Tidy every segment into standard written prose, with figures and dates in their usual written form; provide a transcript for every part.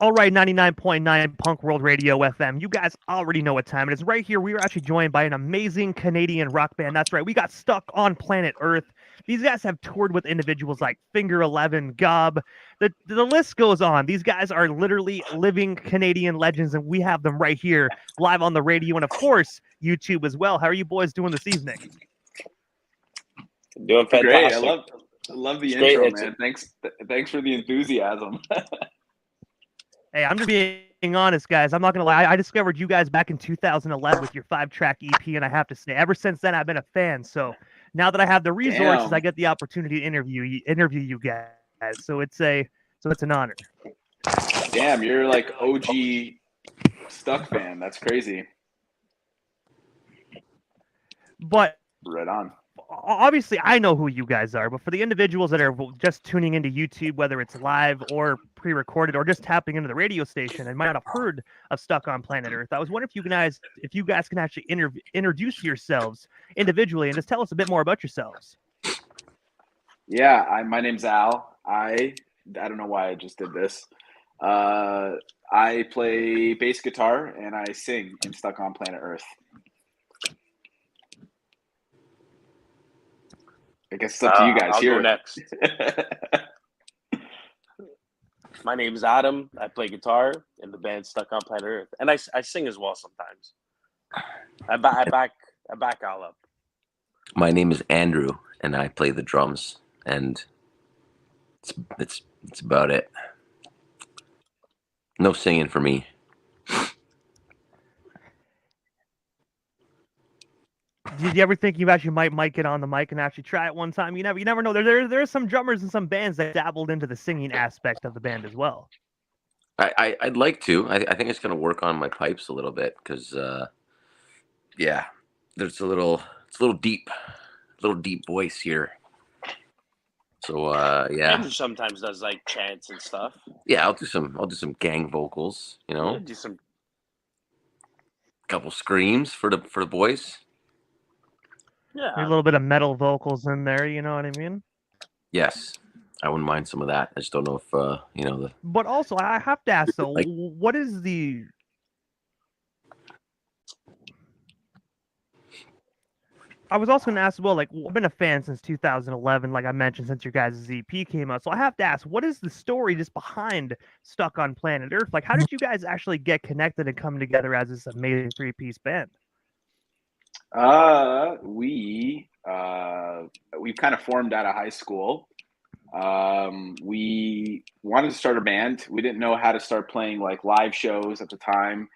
All right, 99.9 Punk World Radio FM. You guys already know what time it is. Right here, we are actually joined by an amazing Canadian rock band. That's right, we got Stuck on Planet Earth. These guys have toured with individuals like Finger 11, Gob. The list goes on. These guys are literally living Canadian legends, and we have them right here live on the radio and, of course, YouTube as well. How are you boys doing this evening? Doing fantastic. Great. I love the intro, man. Thanks for the enthusiasm. Hey, I'm just being honest, guys. I'm not going to lie. I discovered you guys back in 2011 with your 5-track EP, and I have to say, ever since then, I've been a fan. So now that I have the resources, I get the opportunity to interview you guys. So it's an honor. Damn, you're like OG Stuck fan. That's crazy. But right on. Obviously, I know who you guys are, but for the individuals that are just tuning into YouTube, whether it's live or pre-recorded or just tapping into the radio station and might not have heard of Stuck on Planet Earth, I was wondering if you guys can actually introduce yourselves individually and just tell us a bit more about yourselves. Yeah, my name's Al. I don't know why I just did this. I play bass guitar and I sing in Stuck on Planet Earth. I guess it's up to you guys I'll here. Go next. My name is Adam. I play guitar in the band Stuck on Planet Earth, and I sing as well sometimes. I back Al up. My name is Andrew, and I play the drums, and it's about it. No singing for me. Did you ever think you actually might get on the mic and actually try it one time? You never know. There are some drummers and some bands that dabbled into the singing aspect of the band as well. I'd like to. I think it's going to work on my pipes a little bit because, yeah, it's a little deep voice here. So yeah. Andrew sometimes does like chants and stuff. Yeah, I'll do some gang vocals. You know, do some couple screams for the boys. Yeah, a little bit of metal vocals in there, you know what I mean? Yes, I wouldn't mind some of that. I just don't know if you know the. But also, I have to ask though, what is the? I was also going to ask, well, like, I've been a fan since 2011, like I mentioned, since your guys' EP came out. So I have to ask, what is the story just behind Stuck on Planet Earth? Like, how did you guys actually get connected and come together as this amazing 3-piece band? We kind of formed out of high school. We wanted to start a band. We didn't know how to start playing like live shows at the time,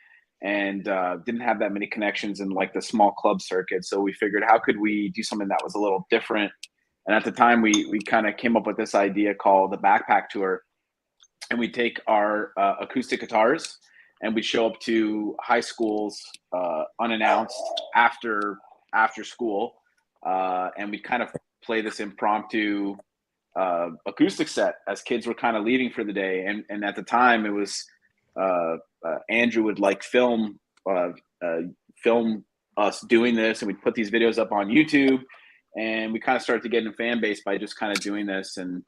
and didn't have that many connections in like the small club circuit. So we figured, how could we do something that was a little different? And at the time, we kind of came up with this idea called the backpack tour, and we take our acoustic guitars and we'd show up to high schools unannounced after school, and we'd kind of play this impromptu acoustic set as kids were kind of leaving for the day. And at the time, it was Andrew would like film us doing this, and we'd put these videos up on YouTube, and we kind of started to get in fan base by just kind of doing this and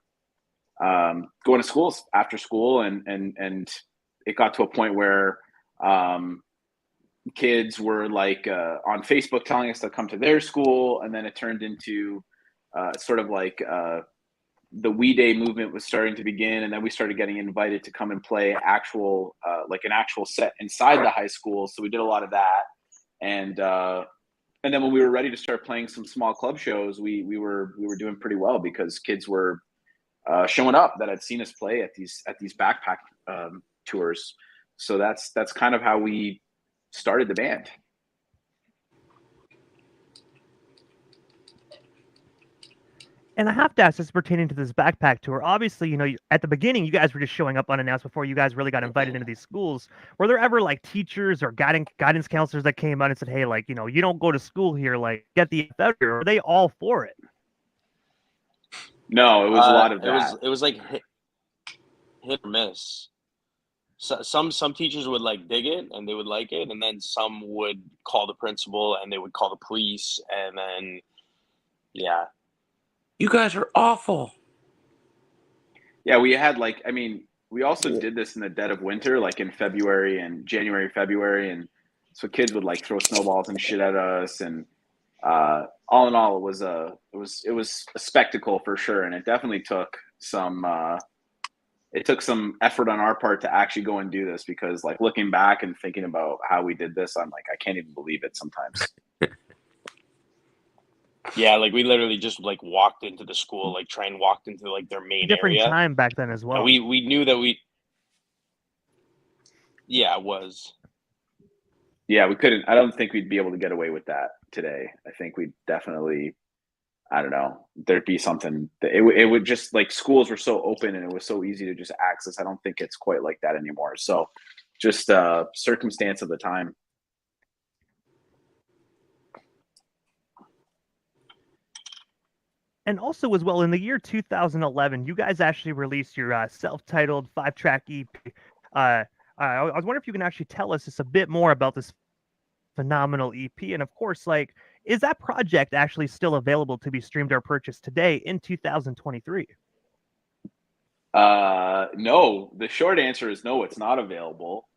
going to schools after school, and it got to a point where kids were like on Facebook telling us to come to their school, and then it turned into sort of like the We Day movement was starting to begin, and then we started getting invited to come and play actual like an actual set inside the high school. So we did a lot of that, and then when we were ready to start playing some small club shows, we were doing pretty well because kids were showing up that had seen us play at these backpack tours. So that's kind of how we started the band. And I have to ask this pertaining to this backpack tour. Obviously, you know, at the beginning, you guys were just showing up unannounced before you guys really got invited into these schools. Were there ever like teachers or guidance counselors that came out and said, hey, like, you know, you don't go to school here, like, get the F out here? Were they all for it? No, it was a lot of that. It was like hit or miss. So, some teachers would like dig it and they would like it, and then some would call the principal and they would call the police, and then You guys are awful. Yeah, we had like, I mean, we also did this in the dead of winter, like in February and January, February, and so kids would like throw snowballs and shit at us, and all in all, it was a spectacle for sure, and it definitely took some effort on our part to actually go and do this, because like looking back and thinking about how we did this, I'm like, I can't even believe it sometimes. Yeah, like we literally just like walked into the school, like train walked into like their main Different area. time back then as well. And we knew that it was. Yeah, we couldn't. I don't think we'd be able to get away with that today. I think we'd definitely. I don't know. There'd be something. It would just, like, schools were so open and it was so easy to just access. I don't think it's quite like that anymore. So, just circumstance of the time. And also, as well, in the year 2011, you guys actually released your self-titled 5-track EP. I was wondering if you can actually tell us just a bit more about this phenomenal EP, and of course, like, is that project actually still available to be streamed or purchased today in 2023? No. The short answer is no. It's not available.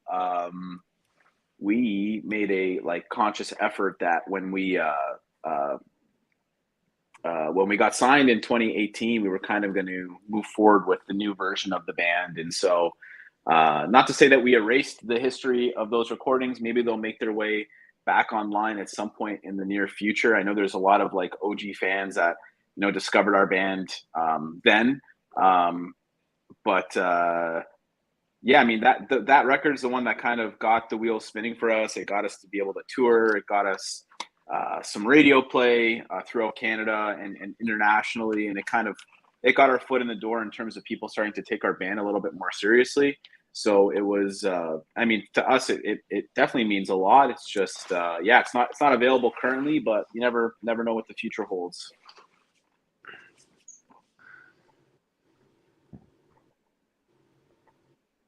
We made a conscious effort that when we got signed in 2018, we were kind of going to move forward with the new version of the band. And so, not to say that we erased the history of those recordings. Maybe they'll make their way back online at some point in the near future. I know there's a lot of like OG fans that, discovered our band then. But yeah, I mean, that record is the one that kind of got the wheels spinning for us. It got us to be able to tour. It got us some radio play throughout Canada and internationally, and it got our foot in the door in terms of people starting to take our band a little bit more seriously. So it was, I mean, to us, it definitely means a lot. It's just, yeah, it's not available currently, but you never know what the future holds.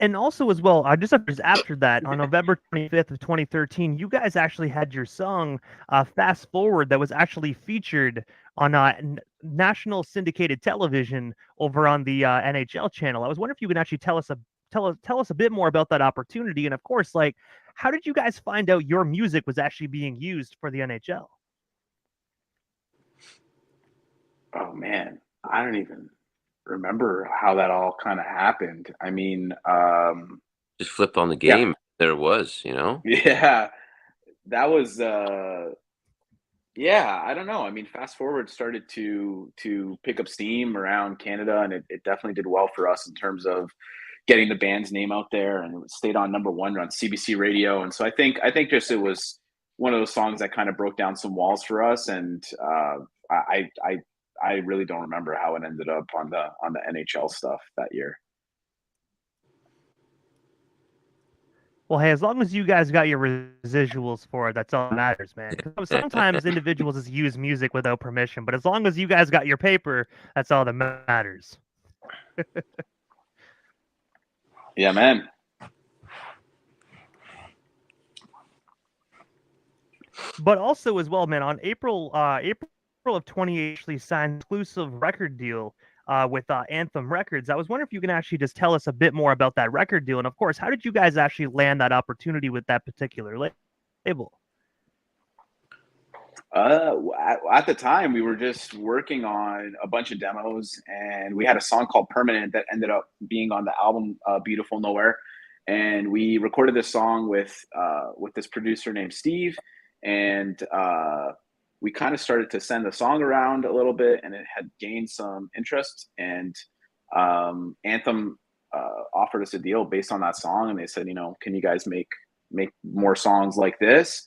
And also, as well, just after that, on November 25th of 2013, you guys actually had your song "Fast Forward" that was actually featured on national syndicated television over on the NHL channel. I was wondering if you could actually tell us a bit more about that opportunity, and of course, like, how did you guys find out your music was actually being used for the NHL? Oh man, I don't even remember how that all kind of happened. I mean, Just flipped on the yeah, game. There it was, yeah, that was, yeah, I don't know. I mean, Fast Forward started to pick up steam around Canada, and it definitely did well for us in terms of getting the band's name out there, and it stayed on #1 on CBC radio. And so I think just it was one of those songs that kind of broke down some walls for us. And I really don't remember how it ended up on the NHL stuff that year. Well, hey, as long as you guys got your residuals for it, that's all that matters, man. 'Cause sometimes individuals just use music without permission, but as long as you guys got your paper, that's all that matters. Yeah, man. But also, as well, man, on April of 20 actually signed an exclusive record deal with Anthem Records. I was wondering if you can actually just tell us a bit more about that record deal, and of course, how did you guys actually land that opportunity with that particular label? At the time, we were just working on a bunch of demos, and we had a song called "Permanent" that ended up being on the album "Beautiful Nowhere." And we recorded this song with this producer named Steve, and we kind of started to send the song around a little bit, and it had gained some interest. And Anthem offered us a deal based on that song, and they said, can you guys make more songs like this?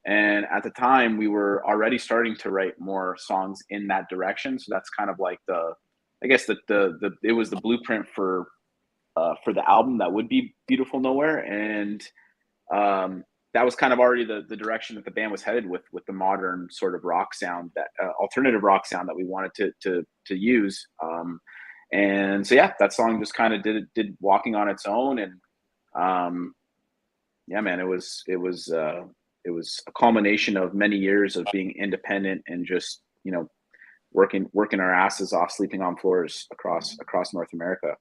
And at the time, we were already starting to write more songs in that direction. So that's kind of like I guess it was the blueprint for the album that would be Beautiful Nowhere. And that was kind of already the direction that the band was headed with the modern sort of rock sound, that alternative rock sound that we wanted to use. And so, yeah, that song just kind of did walking on its own. And yeah, man, it was a culmination of many years of being independent and just, working our asses off, sleeping on floors across North America.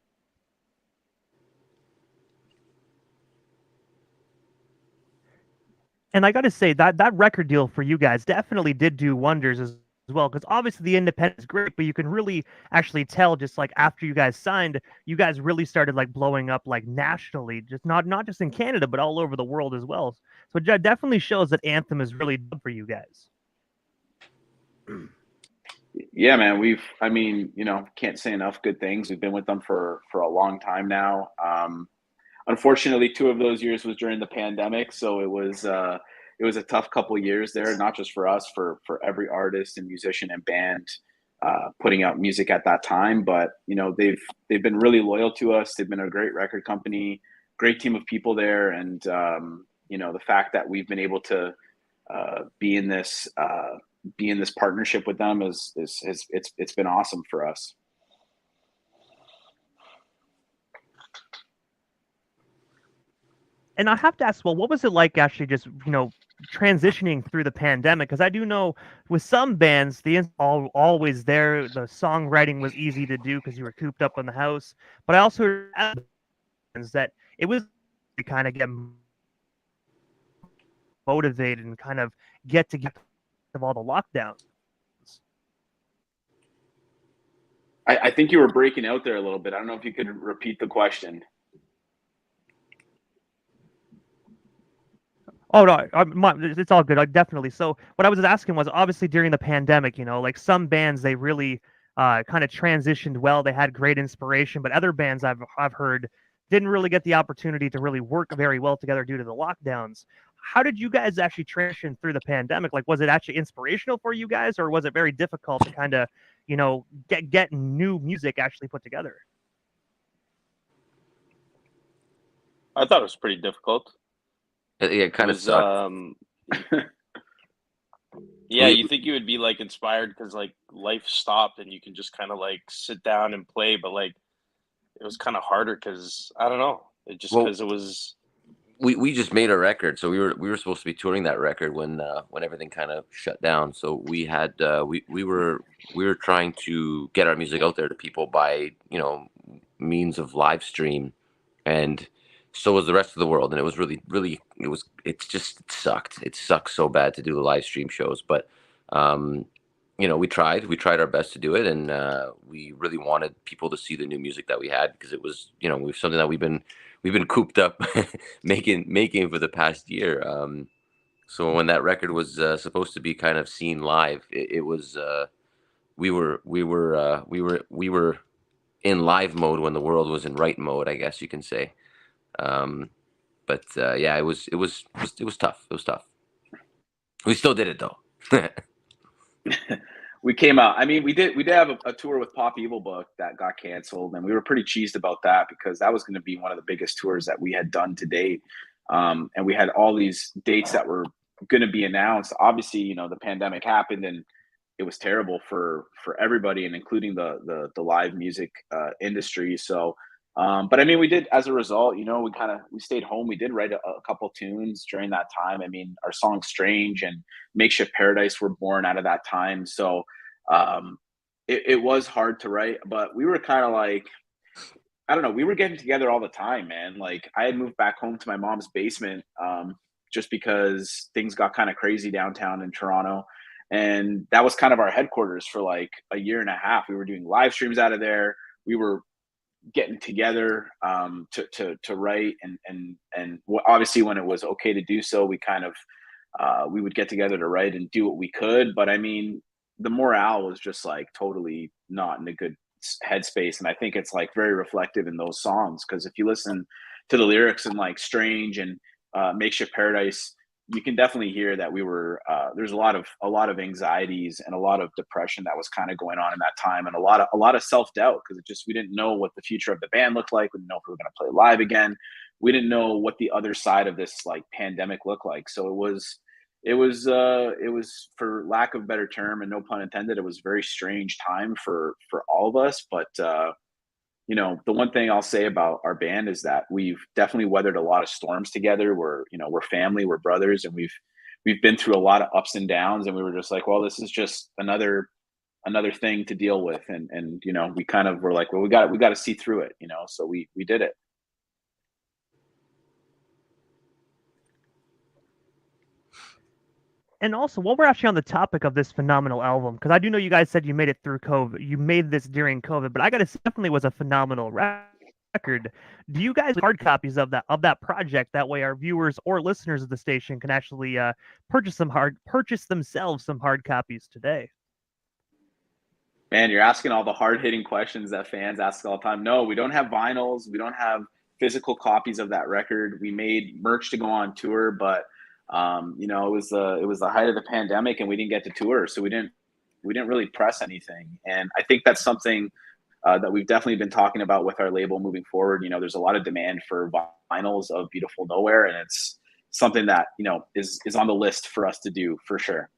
And I got to say that record deal for you guys definitely did do wonders as well, because obviously the independent is great, but you can really actually tell just like after you guys signed, you guys really started like blowing up like nationally, just not just in Canada, but all over the world as well. So it definitely shows that Anthem is really done for you guys. Yeah, man, I mean, can't say enough good things. We've been with them for a long time now. Unfortunately, 2 of those years was during the pandemic, so it was a tough couple years there, not just for us, for every artist and musician and band putting out music at that time. But they've been really loyal to us. They've been a great record company, great team of people there, and the fact that we've been able to be in this partnership with them is it's been awesome for us. And I have to ask, well, what was it like actually just, transitioning through the pandemic? Because I do know with some bands, always there. The songwriting was easy to do because you were cooped up in the house. But I also heard bands that it was to kind of get motivated and kind of get of all the lockdowns. I think you were breaking out there a little bit. I don't know if you could repeat the question. Oh no, it's all good. Definitely. So what I was asking was obviously during the pandemic, like some bands they really kind of transitioned well. They had great inspiration, but other bands I've heard didn't really get the opportunity to really work very well together due to the lockdowns. How did you guys actually transition through the pandemic? Like, was it actually inspirational for you guys, or was it very difficult to kind of, get new music actually put together? I thought it was pretty difficult. Yeah, it kind of sucked. Yeah, you think you would be like inspired because like life stopped and you can just kind of like sit down and play, but like it was kind of harder because I don't know, because it was. We just made a record, so we were supposed to be touring that record when everything kind of shut down. So we had we were trying to get our music out there to people by means of live stream, and so was the rest of the world. And it was really it sucked. It sucked so bad to do the live stream shows, but we tried our best to do it, and we really wanted people to see the new music that we had because it was something that we've been cooped up making for the past year. So when that record was supposed to be kind of seen live, it was we were in live mode when the world was in right mode, I guess you can say. But yeah, it was tough. It was tough. We still did it though. We came out. I mean, we did have a tour with Pop Evil Book that got canceled, and we were pretty cheesed about that because that was going to be one of the biggest tours that we had done to date. And we had all these dates that were going to be announced. Obviously, the pandemic happened, and it was terrible for everybody, and including the live music industry. So, but I mean, we did, as a result, we stayed home. We did write a couple tunes during that time. I mean, our song "Strange" and "Makeshift Paradise" were born out of that time. So it was hard to write, but we were kind of like, I don't know, we were getting together all the time, man. Like I had moved back home to my mom's basement just because things got kind of crazy downtown in Toronto. And that was kind of our headquarters for like a year and a half. We were doing live streams out of there. We were getting together to write, and obviously when it was okay to do so, we kind of we would get together to write and do what we could. But I mean, the morale was just like totally not in a good headspace, and I think it's like very reflective in those songs, because if you listen to the lyrics in like "Strange" and "Makeshift Paradise," you can definitely hear that we were there's a lot of anxieties and a lot of depression that was kind of going on in that time, and a lot of self-doubt, because we didn't know what the future of the band looked like. We didn't know if we were going to play live again. We didn't know what the other side of this like pandemic looked like. So it was, for lack of a better term, and no pun intended, it was a very strange time for all of us. But the one thing I'll say about our band is that we've definitely weathered a lot of storms together. We're family, we're brothers, and we've been through a lot of ups and downs, and we were just like, well, this is just another thing to deal with. And we kind of were like, well, we got to see through it, so we did it. And also, while we're actually on the topic of this phenomenal album, because I do know you guys said you made it through COVID, you made this during COVID, but I gotta say, definitely was a phenomenal record. Do you guys have hard copies of that project? That way, our viewers or listeners of the station can actually purchase themselves some hard copies today. Man, you're asking all the hard-hitting questions that fans ask all the time. No, we don't have vinyls. We don't have physical copies of that record. We made merch to go on tour, but it was the height of the pandemic, and we didn't get to tour, so we didn't really press anything. And I think that's something that we've definitely been talking about with our label moving forward. There's a lot of demand for vinyls of Beautiful Nowhere, and it's something that is on the list for us to do for sure.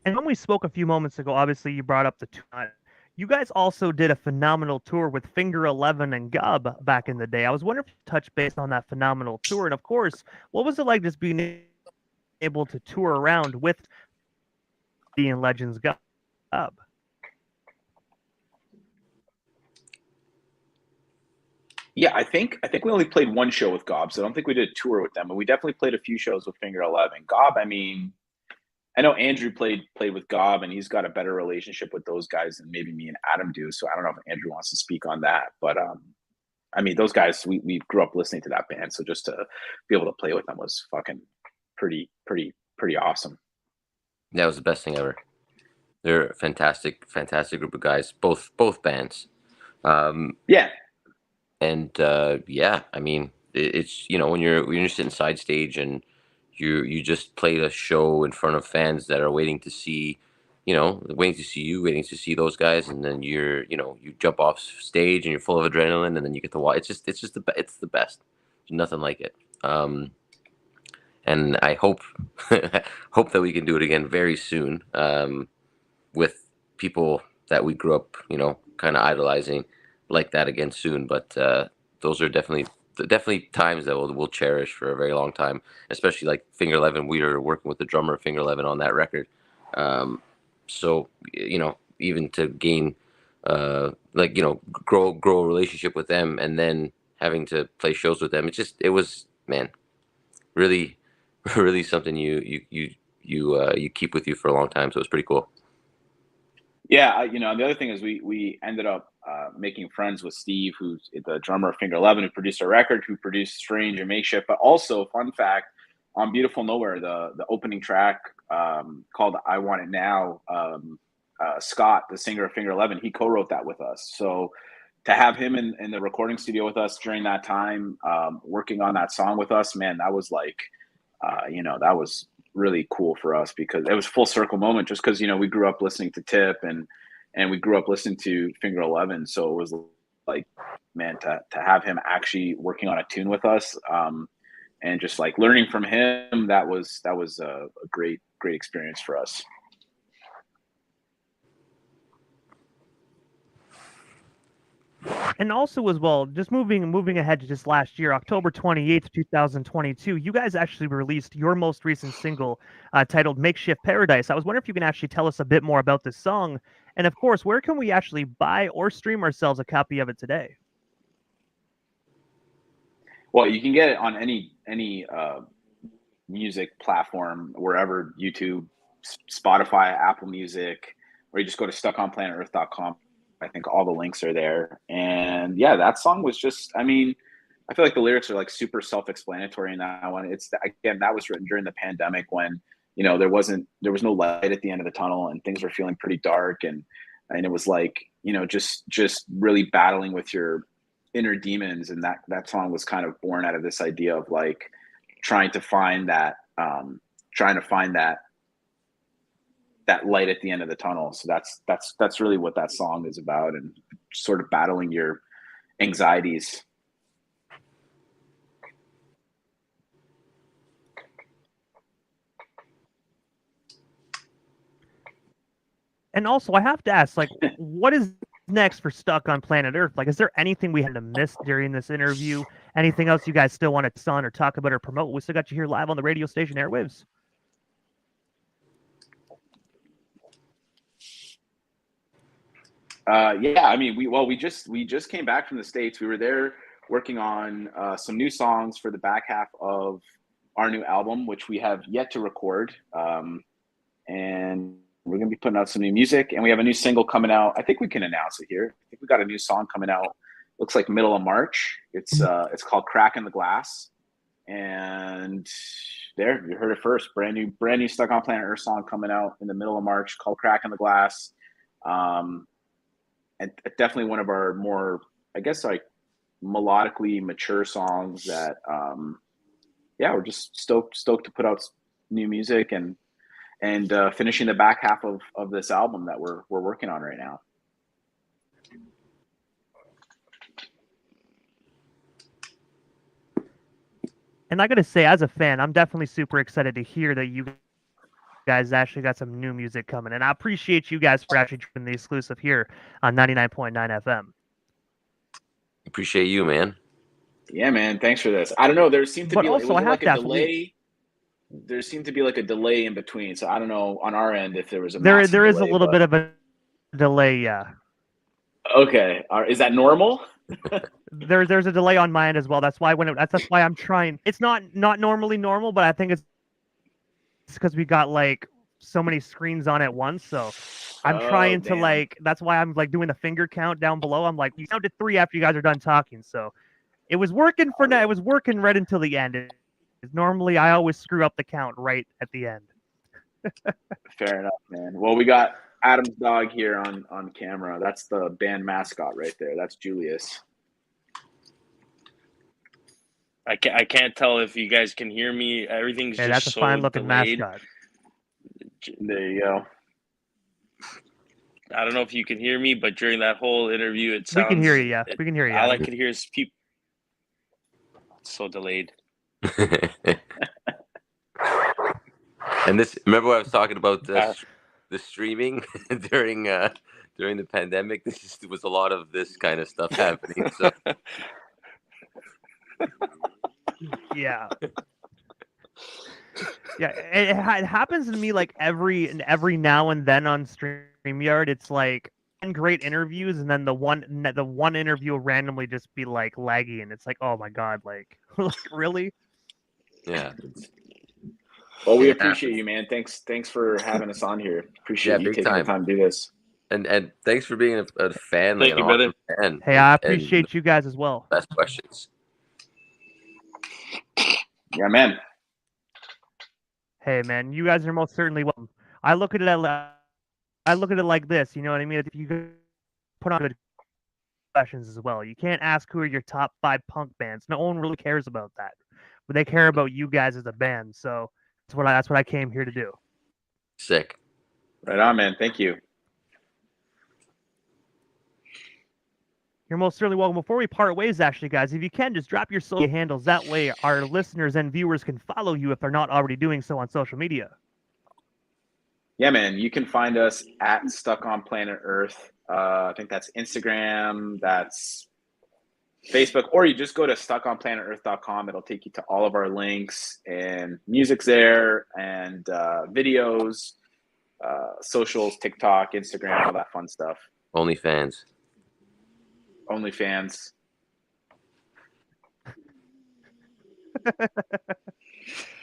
And when we spoke a few moments ago, obviously you brought up the tour. You guys also did a phenomenal tour with Finger 11 and Gub back in the day. I was wondering if you touch base on that phenomenal tour. And of course, what was it like just being able to tour around with the Legends Gub? Yeah, I think we only played one show with Gob, so I don't think we did a tour with them, but we definitely played a few shows with Finger 11. Gob, I mean, I know Andrew played with Gob, and he's got a better relationship with those guys than maybe me and Adam do. So I don't know if Andrew wants to speak on that, but I mean, those guys, we grew up listening to that band, so just to be able to play with them was fucking pretty awesome. That was the best thing ever. They're a fantastic group of guys, both bands. Yeah. And yeah, I mean, it's when you're sitting side stage and you just played a show in front of fans that are waiting to see you, waiting to see those guys, and then you jump off stage and you're full of adrenaline, and then you get to watch. It's the best. There's nothing like it. And I hope that we can do it again very soon, with people that we grew up, kind of idolizing like that again soon. But those are definitely times that we'll cherish for a very long time, especially like Finger 11. We were working with the drummer Finger 11 on that record. So, even to gain, grow a relationship with them, and then having to play shows with them, it was, man, really, really something you keep with you for a long time. So it's pretty cool. Yeah, the other thing is we ended up making friends with Steve, who's the drummer of Finger 11, who produced our record, who produced Strange and Makeshift. But also, fun fact, on Beautiful Nowhere, the opening track called I Want It Now, Scott, the singer of Finger 11, he co-wrote that with us. So to have him in the recording studio with us during that time, working on that song with us, man, that was like, that was really cool for us, because it was full circle moment, just because we grew up listening to Tip and we grew up listening to Finger 11, so it was like, man, to have him actually working on a tune with us, and just like learning from him, that was a great experience for us. And also, as well, just moving ahead to just last year, October 28th, 2022, you guys actually released your most recent single, titled Makeshift Paradise. I was wondering if you can actually tell us a bit more about this song, and of course, where can we actually buy or stream ourselves a copy of it today? Well, you can get it on any music platform, wherever, YouTube, Spotify, Apple Music, or you just go to stuckonplanetearth.com. I think all the links are there. And yeah, that song was just, I mean, I feel like the lyrics are like super self-explanatory in that one. That was written during the pandemic when, there was no light at the end of the tunnel, and things were feeling pretty dark. And it was like, just really battling with your inner demons. And that song was kind of born out of this idea of like trying to find that light at the end of the tunnel. So that's really what that song is about, and sort of battling your anxieties. And also, I have to ask, like, what is next for Stuck on Planet Earth? Like, is there anything we had to miss during this interview? Anything else you guys still want to son or talk about or promote? We still got you here live on the radio station airwaves. Yeah, I mean, we just came back from the States. We were there working on some new songs for the back half of our new album, which we have yet to record. And we're going to be putting out some new music, and we have a new single coming out. I think we can announce it here. I think we got a new song coming out. Looks like middle of March. It's called "Crack in the Glass," and there you heard it first. Brand new Stuck on Planet Earth song coming out in the middle of March called "Crack in the Glass." And definitely one of our more, I guess, like melodically mature songs that, we're just stoked to put out new music and finishing the back half of this album that we're working on right now. And I gotta say, as a fan, I'm definitely super excited to hear that you guys actually got some new music coming. And I appreciate you guys for actually doing the exclusive here on 99.9 FM. Appreciate you, man. Yeah, man. Thanks for this. I don't know. There seemed to But be also, I have to ask, delay. There seemed to be like a delay in between. So I don't know on our end if there was a there is is a little bit of a delay, yeah. Okay. Is that normal? There's a delay on my end as well. That's why that's why I'm trying. It's not normally normal, but I think it's because we got like so many screens on at once. So I'm trying to like. That's why I'm like doing the finger count down below. I'm like, you counted 3 after you guys are done talking. So it was working for now. It was working right until the end. Normally, I always screw up the count right at the end. Fair enough, man. Well, we got Adam's dog here on camera. That's the band mascot right there. That's Julius. I can't tell if you guys can hear me. Everything's just that's a so fine-looking delayed. mascot. There you go. I don't know if you can hear me, but during that whole interview, it sounds. We can hear you. Yeah, we can hear you. All I could hear is people. It's so delayed. And this, remember what I was talking about the streaming during the pandemic? This was a lot of this kind of stuff happening. So. Yeah. Yeah, it happens to me like every now and then on StreamYard. It's like great interviews, and then the one interview will randomly just be like laggy, and it's like, oh my god, like really? Yeah. Well, we appreciate you, man. Thanks for having us on here. Appreciate you taking the time to do this. And thanks for being a fan. Thank you, brother. Fan. Hey, I appreciate you guys as well. Best questions. Yeah, man. Hey, man, you guys are most certainly welcome. I look at it like this. You know what I mean? If you put on good questions as well, you can't ask who are your top 5 punk bands. No one really cares about that, but they care about you guys as a band. So that's what I came here to do. Sick. Right on, man. Thank you. You're most certainly welcome. Before we part ways, actually, guys, if you can, just drop your social handles. That way our listeners and viewers can follow you if they're not already doing so on social media. Yeah, man. You can find us at Stuck on Planet Earth. I think that's Instagram, that's Facebook, or you just go to stuckonplanetearth.com. It'll take you to all of our links, and music's there, and videos, socials, TikTok, Instagram, all that fun stuff. OnlyFans.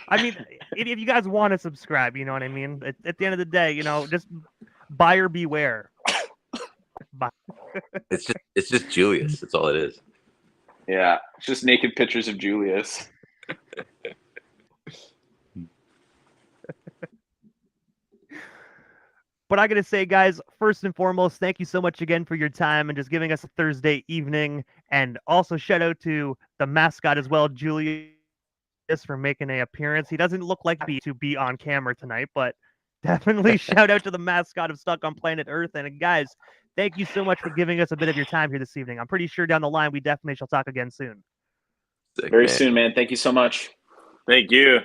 I mean, if you guys want to subscribe, you know what I mean? At the end of the day, you know, just buyer beware. It's just Julius. That's all it is. Yeah, it's just naked pictures of Julius. But I gotta say, guys, first and foremost, thank you so much again for your time and just giving us a Thursday evening. And also shout out to the mascot as well, Julius, for making an appearance. He doesn't look like to be on camera tonight, but definitely shout out to the mascot of Stuck on Planet Earth. And guys, thank you so much for giving us a bit of your time here this evening. I'm pretty sure down the line we definitely shall talk again soon. Sick, Very soon, man. Thank you so much. Thank you.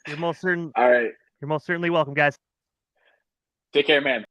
You're most certain. All right. You're most certainly welcome, guys. Take care, man.